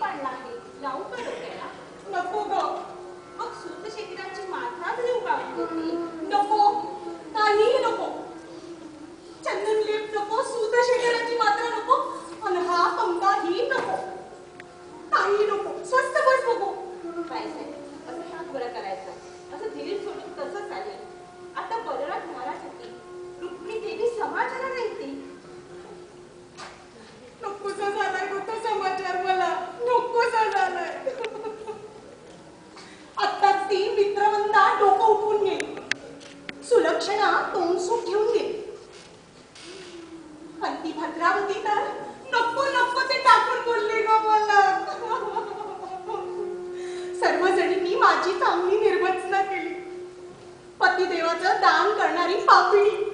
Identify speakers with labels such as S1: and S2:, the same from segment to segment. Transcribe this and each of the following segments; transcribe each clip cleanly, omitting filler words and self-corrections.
S1: पाडला आहे, लावू का डोक्याला?
S2: नको ग.
S1: मग सूत शेकिराची माथा देऊ का होती?
S2: नको, काहीही नको. चंदन लेप नको, सूत शेखराची मात्रा नको, आणि हा पंखाही नको. काही नको, स्वस्त बस नको.
S1: बाईसाहेब, असं का बरं करायचं? असं धीर सोडून कसं चालेल? आता बलराज महाराज होती, रुक्मिणी देवी समाचाराला येते.
S2: नकोसा झालाय ग तो समाचार मला, नकोसा झालाय. आत्ताच ती मित्रवंदा डोकं उठवून गेली, सुलक्षणा तोंड सूट घेऊन गेली, आणि ती भद्रावती तर नको नको ते टाकून बोलली ग मला. सर्वजणींनी माझी चांगली निर्वचना केली. पतिदेवाचं दान करणारी पापिणी.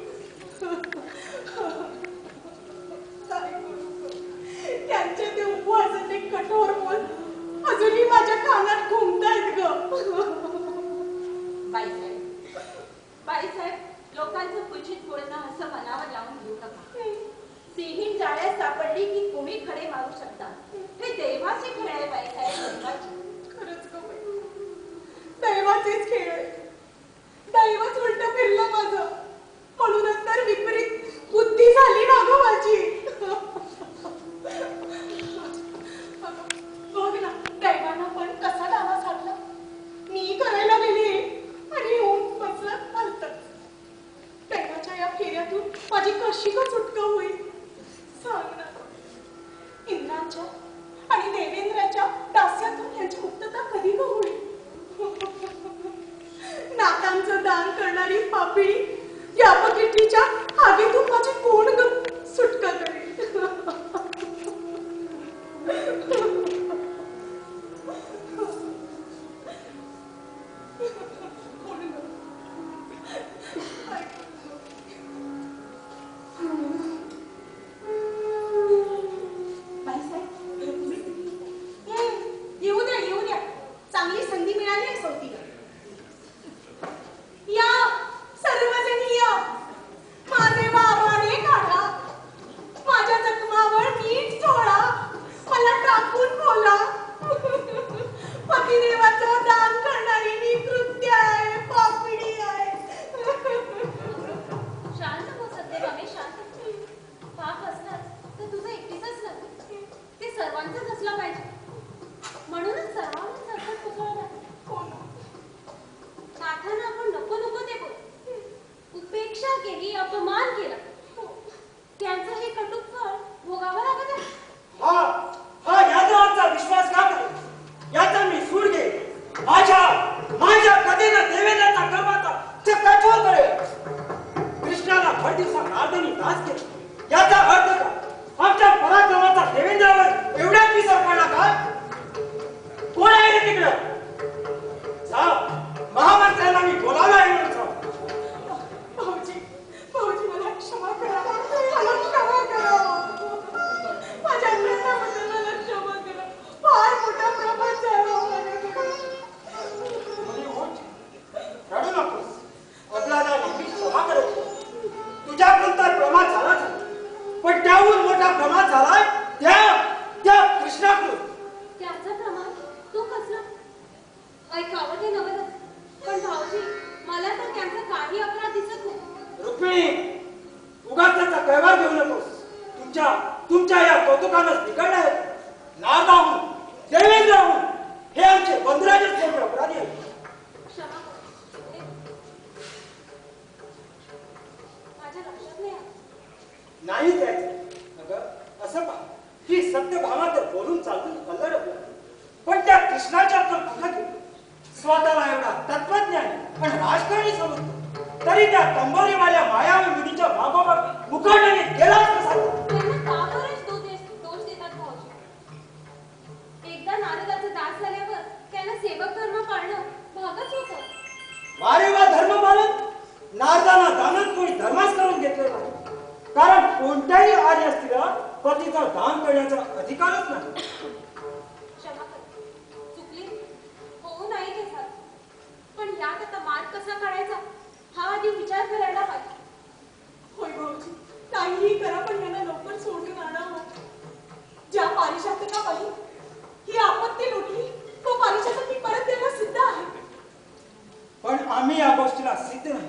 S2: त्यांचे ते उपवासाचे कठोर बोल अजूनही माझ्या कानात घुमतायत ग.
S1: बाईसाहेब, बाईसाहेब, लोकांचं कुचित बोलणं असं मनावर लावून घेऊ नका. सिंहीण जाळ्यात सापडली की कोणी खडे मारू शकतात. हे दैवाचे खेळ आहे बाईसाहेब, दैवाचे.
S2: खरंच ग बाई, दैवाचेच खेळ आहे. दैवच उलट फिरलं माझं, म्हणूनच तर विपरीत बुद्धी झाली ना ग माझी. बघ ना, दैवानं पण कसा डावा साधला. मी करायला गेली आणि येऊन बसलं हलतच. दैवाच्या या फेऱ्यातून माझी कशी का सुटका होईल सांग ना. इंद्राच्या आणि देवेंद्राच्या दास्यातून यांची मुक्तता कधी का होईल? नातांचं दान करणारी पापिणी या अपकिर्तीच्या आगीतून माझी कोण सुटका करेल? येऊ द्या, चांगली संधी मिळाली आहे सोबतीला. या सर्वजणी या, माझे बाबाने काढा, माझ्या जखमावर मीठ चोळा, मला टाकून बोला. पतिदेवाचं दान करणारी मी कृत्य आहे, पापिणी आहे.
S1: शांत हो सत्यभामे, शांत. पाप असलाच तर तुझं एकटीचंच नव्हे, ते सर्वांचंच असलं पाहिजे. म्हणूनच सर्वांना संकट कुसळलं. नाथांना आपण नको नको ते बोल, उपेक्षा केली, अपमान केला, त्यांचं हे कटुक फळ भोगावं लागत आहे.
S3: हा यादवांचा विश्वासघात आहे, याचा मी सूड घे. माझ्या कधीनं देवेंद्राचा गर्भाचा कठोर करेल. कृष्णाला भर दिवसा नारदांनी नाश केला, याचा अर्थ का आमच्या पराक्रमाचा देवेंद्रावर एवढा पिसर पडला का? कोण आहे रे तिकडं? जा, महामंत्र्यांना मी बोलावलं आहे म्हणून सांग.
S2: भाऊजी मला क्षमा करा, मला क्षमा करा. माझ्या प्रेमाबद्दल मला क्षमा करा. फार मोठा प्रपंच झाला माझ्याकडे.
S3: रडू नकोस, अबलाला नेहमी क्षमा करत. तुझ्याकडून तर प्रमाद झालाच, पण त्याहून मोठा प्रमाद झालाय त्या कृष्णाकडून.
S1: त्याचा प्रमाण तू कसला ऐकावं ते नवलच, पण भाऊजी मला तर त्यांचा काही अपराध दिसत नाही.
S3: रुक्मिणी, उगाच त्याचा कैवार घेऊ नकोस. तुमच्या या कौतुकानंच बिघडलाय. नारदाहून, देवेंद्राहून हे आमचे बंधुराजच मोठे अपराधी आहेत.
S1: क्षमा कर, माझ्या लक्षात नाही आलं.
S3: नाही द्यायचं अगं. असं पहा, ही सत्यभामा तर बोलून चालून कल्लड आपला, पण त्या कृष्णाच्या तर बघा की स्वतःला एवढा तत्वज्ञानी आणि राजकारणी समजतो, तरी त्या कंबोरीवाल्या मायावी मुलीच्या मागोमाग मुकाट्याने गेला कसा?
S1: त्यांना का बरेच दोष देतात भाऊजी? एकदा नारदाचे दास झाल्यावर त्यांना सेवक धर्म पाळणं भागच होतं.
S3: वारे वा धर्म पालन. नारदाना दानच कोणी धर्मास करून घेतले नाही, कारण कोणत्याही आर्य स्त्रीला पतीचं दान करण्याचा अधिकारच नाही.
S1: क्षमा कर, चुकली, होऊ नाही ते साध. पण यात आता मार्ग कसा काढायचा हा आधी विचार करायला पाहिजे.
S2: होय भाऊजी, काहीही करा, पण यांना लवकर सोडून आणावं. ज्या पारिजातकाबाई ही आपत्ती लुटली तो पारिजात मी परत द्यायला सिद्ध आहे.
S3: पण आम्ही या गोष्टीला सिद्ध नाही.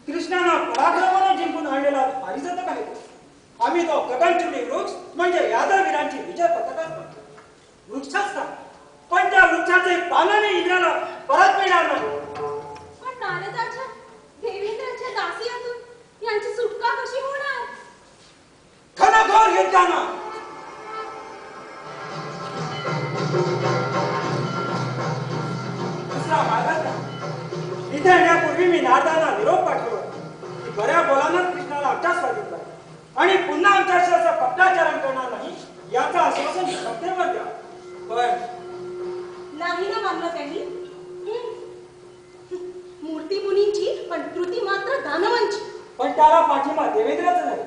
S3: कृष्णानं पराक्रमाने जिंकून आणलेला पारिजातक आहे. आम्ही तो गगनचुंबी वृक्ष म्हणजे यादववीरांची विजय पताकाच म्हणतो. वृक्षच का, पण त्या वृक्षाचे पानाने इंद्राला परत मिळणार नाही.
S1: पण नारदाच्या देवेंद्राच्या दासियातून यांची सुटका कशी होणार?
S3: घनघोर युद्धानं दुसरा मार्गच नाही. इथे येण्यापूर्वी मी नारदांना निरोप पाठवला की बऱ्या बोलानं कृष्णाला आमच्या स्वाधीन करा आणि पुन्हा आमच्याशी असं कपटाचरण करणार नाही याचं आश्वासन सत्तेवर द्या. पण
S2: नाही ना मानलं त्यांनी. मूर्ती मुनींची पण कृती मात्र दानवांची.
S3: पण त्याला पाठिंबा देवेंद्रच नाही.